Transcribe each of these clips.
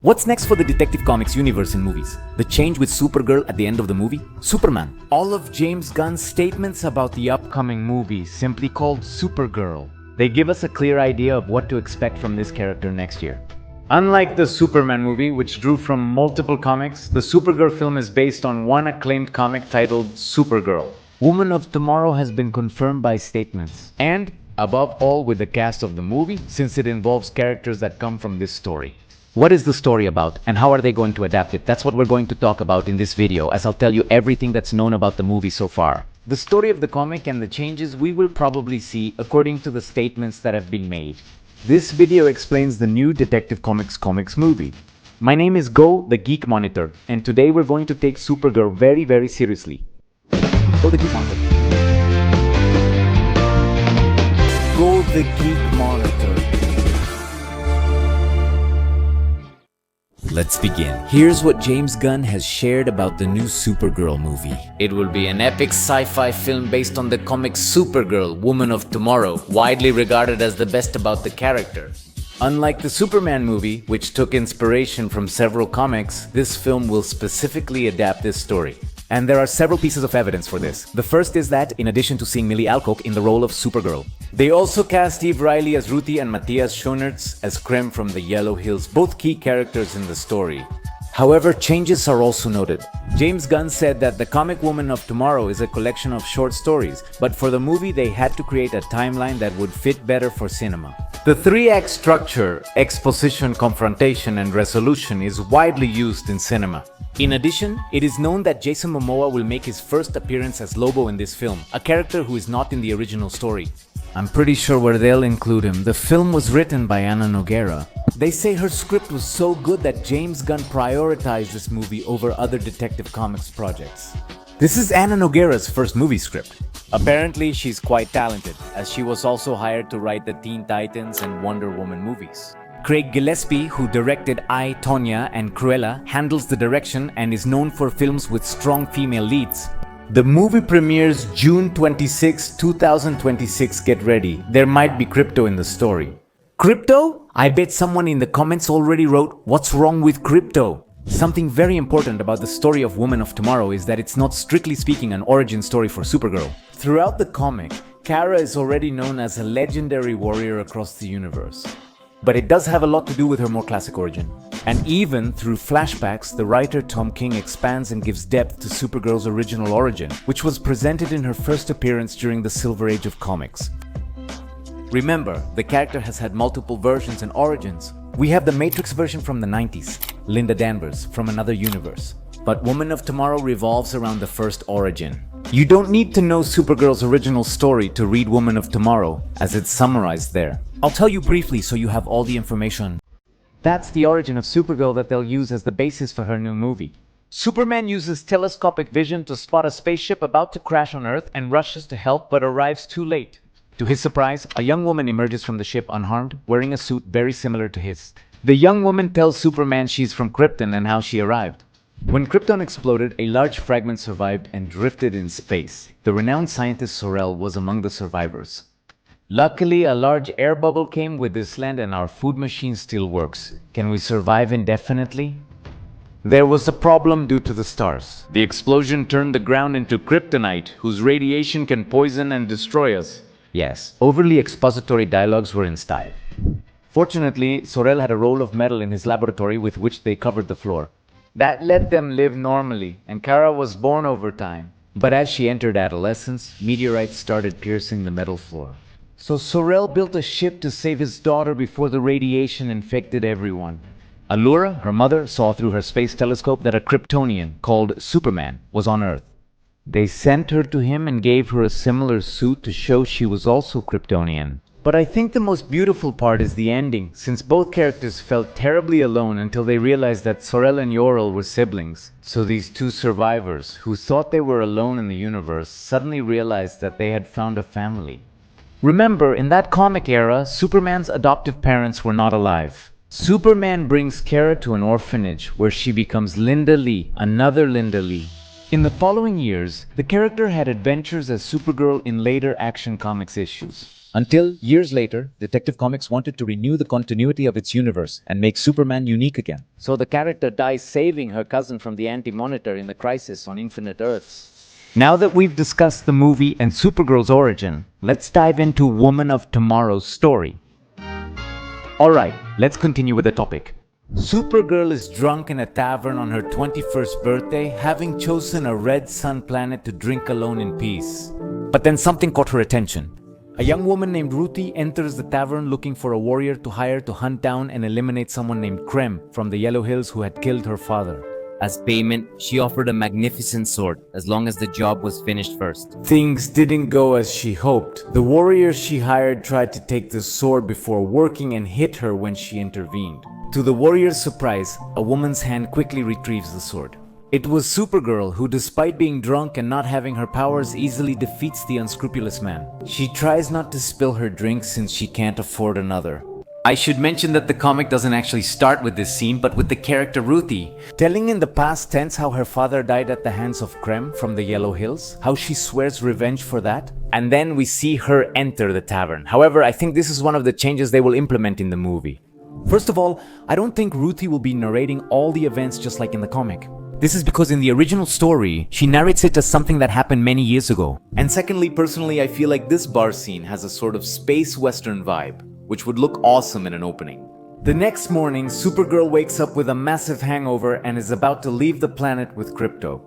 What's next for the Detective Comics universe in movies? The change with Supergirl at the end of the movie? Superman? All of James Gunn's statements about the upcoming movie, simply called Supergirl. They give us a clear idea of what to expect from this character next year. Unlike the Superman movie, which drew from multiple comics, the Supergirl film is based on one acclaimed comic titled Supergirl. Woman of Tomorrow has been confirmed by statements, and above all with the cast of the movie, since it involves characters that come from this story. What is the story about, and how are they going to adapt it? That's what we're going to talk about in this video, as I'll tell you everything that's known about the movie so far. The story of the comic and the changes we will probably see according to the statements that have been made. This video explains the new Detective Comics movie. My name is Go, the Geek Monitor, and today we're going to take Supergirl very seriously. Go the Geek Monitor. Go the Geek Monitor. Let's begin. Here's what James Gunn has shared about the new Supergirl movie. It will be an epic sci-fi film based on the comic Supergirl, Woman of Tomorrow, widely regarded as the best about the character. Unlike the Superman movie, which took inspiration from several comics, this film will specifically adapt this story. And there are several pieces of evidence for this. The first is that, in addition to seeing Millie Alcock in the role of Supergirl, they also cast Steve Riley as Ruthie and Matthias Schoenaerts as Krem from the Yellow Hills, both key characters in the story. However, changes are also noted. James Gunn said that the comic Woman of Tomorrow is a collection of short stories, but for the movie they had to create a timeline that would fit better for cinema. The three-act structure, exposition, confrontation, and resolution is widely used in cinema. In addition, it is known that Jason Momoa will make his first appearance as Lobo in this film, a character who is not in the original story. I'm pretty sure where they'll include him. The film was written by Anna Nogueira. They say her script was so good that James Gunn prioritized this movie over other Detective Comics projects. This is Anna Nogueira's first movie script. Apparently, she's quite talented, as she was also hired to write the Teen Titans and Wonder Woman movies. Craig Gillespie, who directed I, Tonya and Cruella, handles the direction and is known for films with strong female leads. The movie premieres June 26, 2026. Get ready, there might be crypto in the story. Crypto? I bet someone in the comments already wrote, "What's wrong with crypto?" Something very important about the story of Woman of Tomorrow is that it's not strictly speaking an origin story for Supergirl. Throughout the comic, Kara is already known as a legendary warrior across the universe. But it does have a lot to do with her more classic origin. And even through flashbacks, the writer Tom King expands and gives depth to Supergirl's original origin, which was presented in her first appearance during the Silver Age of comics. Remember, the character has had multiple versions and origins. We have the Matrix version from the 90s, Linda Danvers from another universe. But Woman of Tomorrow revolves around the first origin. You don't need to know Supergirl's original story to read Woman of Tomorrow, as it's summarized there. I'll tell you briefly so you have all the information. That's the origin of Supergirl that they'll use as the basis for her new movie. Superman uses telescopic vision to spot a spaceship about to crash on Earth and rushes to help but arrives too late. To his surprise, a young woman emerges from the ship unharmed, wearing a suit very similar to his. The young woman tells Superman she's from Krypton and how she arrived. When Krypton exploded, a large fragment survived and drifted in space. The renowned scientist Zor-El was among the survivors. Luckily, a large air bubble came with this land and our food machine still works. Can we survive indefinitely? There was a problem due to the stars. The explosion turned the ground into kryptonite, whose radiation can poison and destroy us. Yes, overly expository dialogues were in style. Fortunately, Zor-El had a roll of metal in his laboratory with which they covered the floor. That let them live normally, and Kara was born over time. But as she entered adolescence, meteorites started piercing the metal floor. So Zor-El built a ship to save his daughter before the radiation infected everyone. Allura, her mother, saw through her space telescope that a Kryptonian called Superman was on Earth. They sent her to him and gave her a similar suit to show she was also Kryptonian. But I think the most beautiful part is the ending, since both characters felt terribly alone until they realized that Zor-El and Jor-El were siblings. So these two survivors, who thought they were alone in the universe, suddenly realized that they had found a family. Remember, in that comic era, Superman's adoptive parents were not alive. Superman brings Kara to an orphanage where she becomes Linda Lee, another Linda Lee. In the following years, the character had adventures as Supergirl in later Action Comics issues. Until, years later, Detective Comics wanted to renew the continuity of its universe and make Superman unique again. So the character dies saving her cousin from the Anti-Monitor in the Crisis on Infinite Earths. Now that we've discussed the movie and Supergirl's origin, let's dive into Woman of Tomorrow's story. Alright, let's continue with the topic. Supergirl is drunk in a tavern on her 21st birthday, having chosen a red sun planet to drink alone in peace. But then something caught her attention. A young woman named Ruthie enters the tavern looking for a warrior to hire to hunt down and eliminate someone named Krem from the Yellow Hills who had killed her father. As payment, she offered a magnificent sword, as long as the job was finished first. Things didn't go as she hoped. The warrior she hired tried to take the sword before working and hit her when she intervened. To the warrior's surprise, a woman's hand quickly retrieves the sword. It was Supergirl who, despite being drunk and not having her powers, easily defeats the unscrupulous man. She tries not to spill her drink since she can't afford another. I should mention that the comic doesn't actually start with this scene, but with the character Ruthie, telling in the past tense how her father died at the hands of Krem from the Yellow Hills, how she swears revenge for that, and then we see her enter the tavern. However, I think this is one of the changes they will implement in the movie. First of all, I don't think Ruthie will be narrating all the events just like in the comic. This is because in the original story, she narrates it as something that happened many years ago. And secondly, personally, I feel like this bar scene has a sort of space western vibe, which would look awesome in an opening. The next morning, Supergirl wakes up with a massive hangover and is about to leave the planet with Krypto.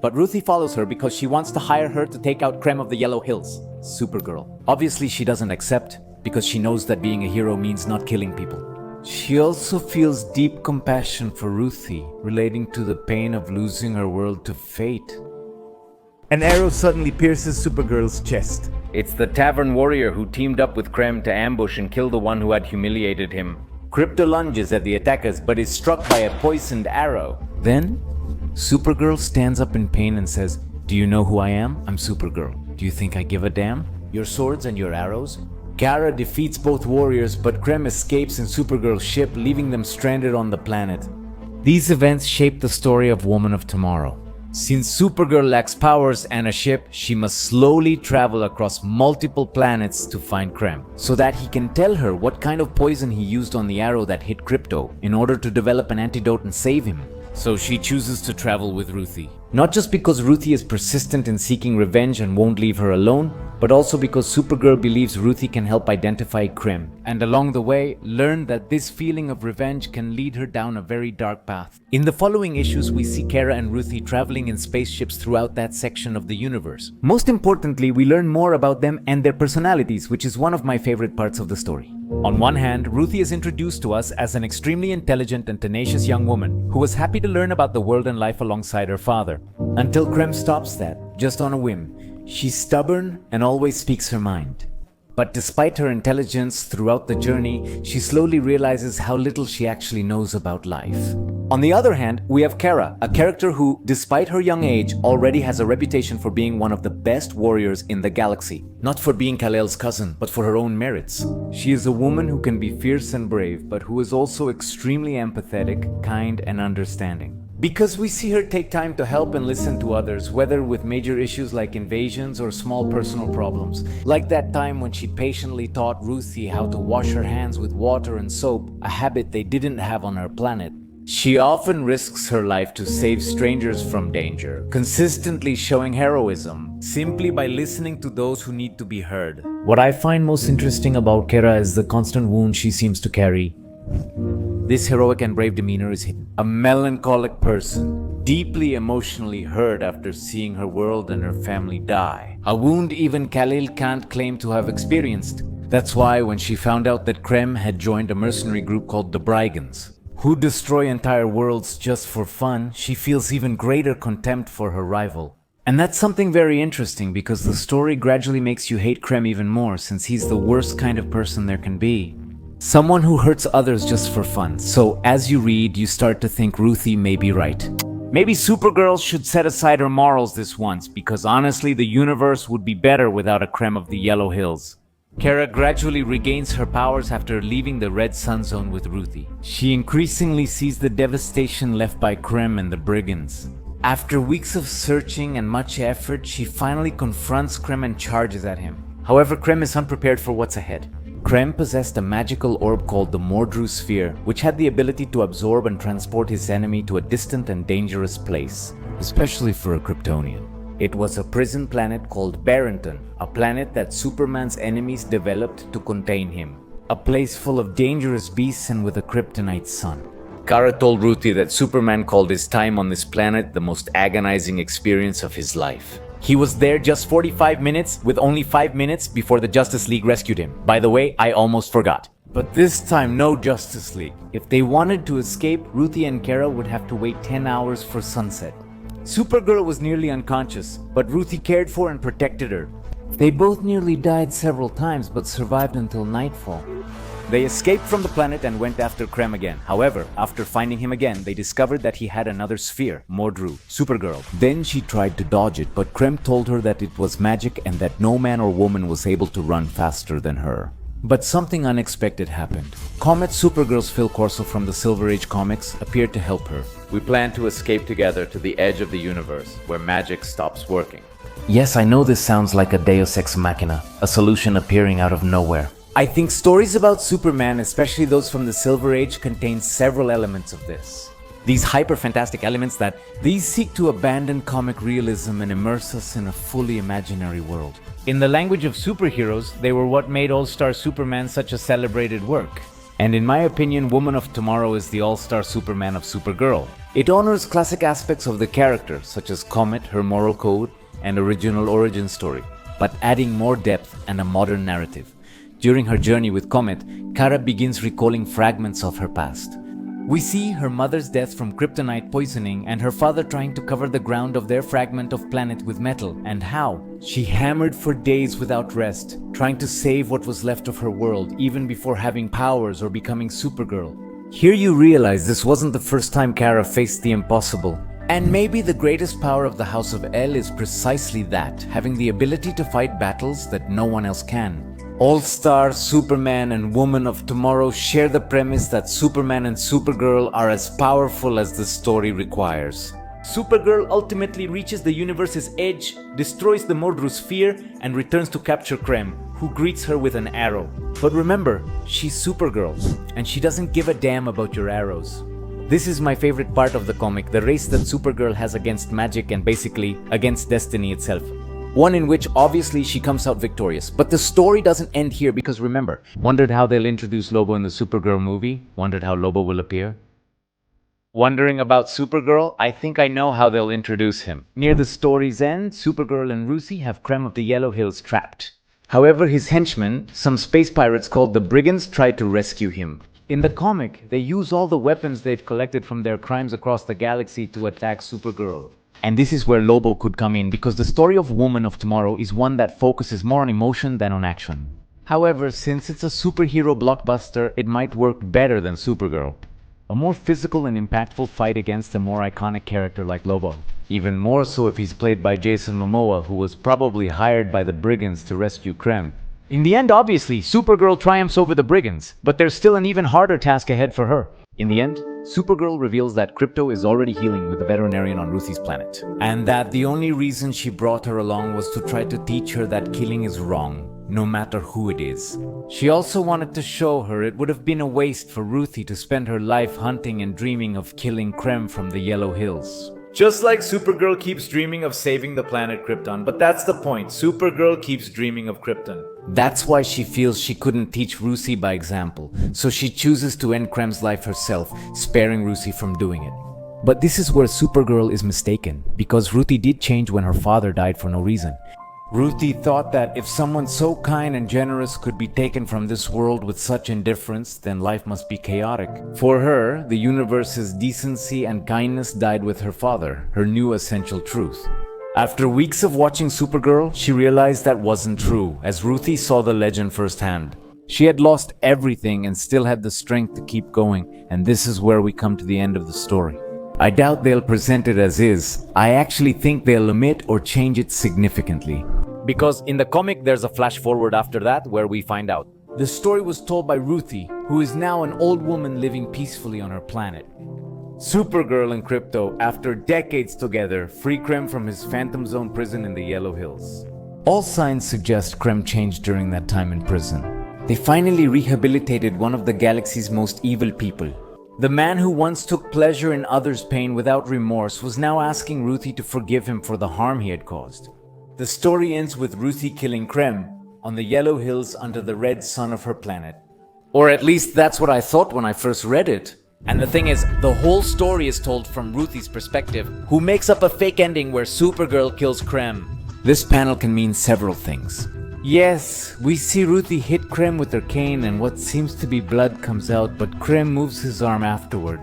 But Ruthie follows her because she wants to hire her to take out Krem of the Yellow Hills, Supergirl. Obviously, she doesn't accept because she knows that being a hero means not killing people. She also feels deep compassion for Ruthie, relating to the pain of losing her world to fate. An arrow suddenly pierces Supergirl's chest. It's the tavern warrior who teamed up with Krem to ambush and kill the one who had humiliated him. Krypto lunges at the attackers but is struck by a poisoned arrow. Then, Supergirl stands up in pain and says, "Do you know who I am? I'm Supergirl. Do you think I give a damn? Your swords and your arrows?" Kara defeats both warriors, but Krem escapes in Supergirl's ship, leaving them stranded on the planet. These events shape the story of Woman of Tomorrow. Since Supergirl lacks powers and a ship, she must slowly travel across multiple planets to find Krem, so that he can tell her what kind of poison he used on the arrow that hit Krypto in order to develop an antidote and save him. So she chooses to travel with Ruthie. Not just because Ruthie is persistent in seeking revenge and won't leave her alone, but also because Supergirl believes Ruthie can help identify Krem, and along the way, learn that this feeling of revenge can lead her down a very dark path. In the following issues, we see Kara and Ruthie traveling in spaceships throughout that section of the universe. Most importantly, we learn more about them and their personalities, which is one of my favorite parts of the story. On one hand, Ruthie is introduced to us as an extremely intelligent and tenacious young woman who was happy to learn about the world and life alongside her father. Until Krem stops that, just on a whim. She's stubborn and always speaks her mind. But despite her intelligence throughout the journey, she slowly realizes how little she actually knows about life. On the other hand, we have Kara, a character who, despite her young age, already has a reputation for being one of the best warriors in the galaxy. Not for being Kal-El's cousin, but for her own merits. She is a woman who can be fierce and brave, but who is also extremely empathetic, kind, and understanding. Because we see her take time to help and listen to others, whether with major issues like invasions or small personal problems. Like that time when she patiently taught Ruthie how to wash her hands with water and soap, a habit they didn't have on her planet. She often risks her life to save strangers from danger, consistently showing heroism, simply by listening to those who need to be heard. What I find most interesting about Kara is the constant wound she seems to carry. This heroic and brave demeanor is hidden. A melancholic person, deeply emotionally hurt after seeing her world and her family die. A wound even Kal-El can't claim to have experienced. That's why when she found out that Krem had joined a mercenary group called the Brigands, who destroy entire worlds just for fun, she feels even greater contempt for her rival. And that's something very interesting because the story gradually makes you hate Krem even more since he's the worst kind of person there can be. Someone who hurts others just for fun. So as you read, you start to think Ruthie may be right. Maybe Supergirl should set aside her morals this once because honestly the universe would be better without a Krem of the Yellow Hills. Kara gradually regains her powers after leaving the Red Sun Zone with Ruthie. She increasingly sees the devastation left by Krem and the Brigands. After weeks of searching and much effort, she finally confronts Krem and charges at him. However, Krem is unprepared for what's ahead. Krem possessed a magical orb called the Mordru Sphere, which had the ability to absorb and transport his enemy to a distant and dangerous place, especially for a Kryptonian. It was a prison planet called Barrington, a planet that Superman's enemies developed to contain him. A place full of dangerous beasts and with a kryptonite sun. Kara told Ruthie that Superman called his time on this planet the most agonizing experience of his life. He was there just 45 minutes with only 5 minutes before the Justice League rescued him. By the way, I almost forgot. But this time, no Justice League. If they wanted to escape, Ruthie and Kara would have to wait 10 hours for sunset. Supergirl was nearly unconscious, but Ruthie cared for and protected her. They both nearly died several times but survived until nightfall. They escaped from the planet and went after Krem again. However, after finding him again, they discovered that he had another sphere, Mordru, Supergirl. Then she tried to dodge it, but Krem told her that it was magic and that no man or woman was able to run faster than her. But something unexpected happened. Comet Supergirl's Phil Corso from the Silver Age comics appeared to help her. We plan to escape together to the edge of the universe, where magic stops working. Yes, I know this sounds like a Deus Ex Machina, a solution appearing out of nowhere. I think stories about Superman, especially those from the Silver Age, contain several elements of this. These hyper-fantastic elements that these seek to abandon comic realism and immerse us in a fully imaginary world. In the language of superheroes, they were what made All-Star Superman such a celebrated work. And in my opinion, Woman of Tomorrow is the All-Star Superman of Supergirl. It honors classic aspects of the character, such as Comet, her moral code, and original origin story, but adding more depth and a modern narrative. During her journey with Comet, Kara begins recalling fragments of her past. We see her mother's death from kryptonite poisoning and her father trying to cover the ground of their fragment of planet with metal, and how she hammered for days without rest, trying to save what was left of her world even before having powers or becoming Supergirl. Here you realize this wasn't the first time Kara faced the impossible. And maybe the greatest power of the House of El is precisely that, having the ability to fight battles that no one else can. All-Star, Superman, and Woman of Tomorrow share the premise that Superman and Supergirl are as powerful as the story requires. Supergirl ultimately reaches the universe's edge, destroys the Mordru Sphere, and returns to capture Krem, who greets her with an arrow. But remember, she's Supergirl, and she doesn't give a damn about your arrows. This is my favorite part of the comic, the race that Supergirl has against magic and basically against destiny itself. One in which obviously she comes out victorious. But the story doesn't end here because remember, Wondered how they'll introduce Lobo in the Supergirl movie? Wondered how Lobo will appear? Wondering about Supergirl? I think I know how they'll introduce him. Near the story's end, Supergirl and Ruthie have Krem of the Yellow Hills trapped. However, his henchmen, some space pirates called the Brigands, try to rescue him. In the comic, they use all the weapons they've collected from their crimes across the galaxy to attack Supergirl. And this is where Lobo could come in, because the story of Woman of Tomorrow is one that focuses more on emotion than on action. However, since it's a superhero blockbuster, it might work better than Supergirl. A more physical and impactful fight against a more iconic character like Lobo. Even more so if he's played by Jason Momoa, who was probably hired by the Brigands to rescue Krem. In the end, obviously, Supergirl triumphs over the Brigands, but there's still an even harder task ahead for her. in the end, Supergirl reveals that Crypto is already healing with the veterinarian on Ruthie's planet, and that the only reason she brought her along was to try to teach her that killing is wrong, no matter who it is. She also wanted to show her it would have been a waste for Ruthie to spend her life hunting and dreaming of killing Krem from the Yellow Hills. Just like Supergirl keeps dreaming of saving the planet Krypton, but that's the point, Supergirl keeps dreaming of Krypton. That's why she feels she couldn't teach Ruthie by example, so she chooses to end Krem's life herself, sparing Ruthie from doing it. But this is where Supergirl is mistaken, because Ruthie did change when her father died for no reason. Ruthie thought that if someone so kind and generous could be taken from this world with such indifference, then life must be chaotic. For her, the universe's decency and kindness died with her father, her new essential truth. After weeks of watching Supergirl, she realized that wasn't true, as Ruthie saw the legend firsthand. She had lost everything and still had the strength to keep going, and this is where we come to the end of the story. I doubt they'll present it as is. I actually think they'll omit or change it significantly. Because in the comic, there's a flash forward after that where we find out. The story was told by Ruthie, who is now an old woman living peacefully on her planet. Supergirl and Krypto, after decades together, free Krem from his Phantom Zone prison in the Yellow Hills. All signs suggest Krem changed during that time in prison. They finally rehabilitated one of the galaxy's most evil people. The man who once took pleasure in others' pain without remorse was now asking Ruthie to forgive him for the harm he had caused. The story ends with Ruthie killing Krem on the yellow hills under the red sun of her planet. Or at least that's what I thought when I first read it. And the thing is, the whole story is told from Ruthie's perspective, who makes up a fake ending where Supergirl kills Krem. This panel can mean several things. Yes, we see Ruthie hit Krem with her cane and what seems to be blood comes out, but Krem moves his arm afterward.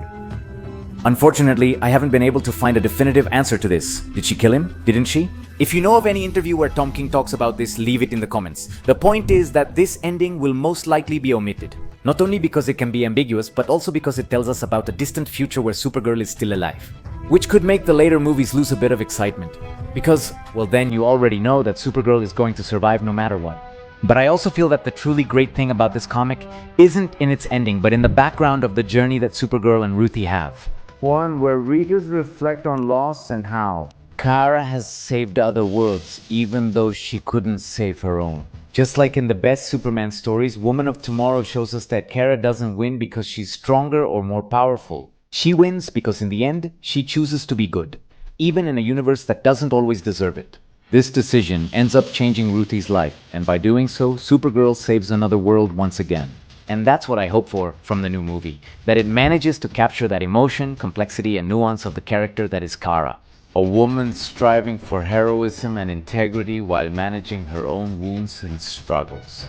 Unfortunately, I haven't been able to find a definitive answer to this. Did she kill him? Didn't she? If you know of any interview where Tom King talks about this, leave it in the comments. The point is that this ending will most likely be omitted. Not only because it can be ambiguous, but also because it tells us about a distant future where Supergirl is still alive. Which could make the later movies lose a bit of excitement. Because, well, then you already know that Supergirl is going to survive no matter what. But I also feel that the truly great thing about this comic isn't in its ending, but in the background of the journey that Supergirl and Ruthie have. One where readers reflect on loss and how Kara has saved other worlds, even though she couldn't save her own. Just like in the best Superman stories, Woman of Tomorrow shows us that Kara doesn't win because she's stronger or more powerful. She wins because in the end, she chooses to be good, even in a universe that doesn't always deserve it. This decision ends up changing Ruthie's life, and by doing so, Supergirl saves another world once again. And that's what I hope for from the new movie, that it manages to capture that emotion, complexity, and nuance of the character that is Kara. A woman striving for heroism and integrity while managing her own wounds and struggles.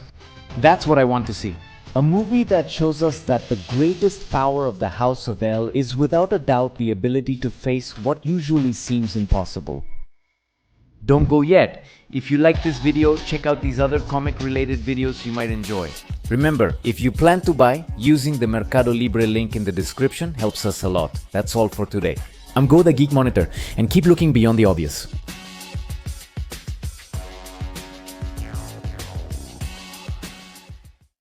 That's what I want to see. A movie that shows us that the greatest power of the House of El is without a doubt the ability to face what usually seems impossible. Don't go yet. If you like this video, check out these other comic-related videos you might enjoy. Remember, if you plan to buy, using the Mercado Libre link in the description helps us a lot. That's all for today. I'm Go the Geek Monitor, and keep looking beyond the obvious.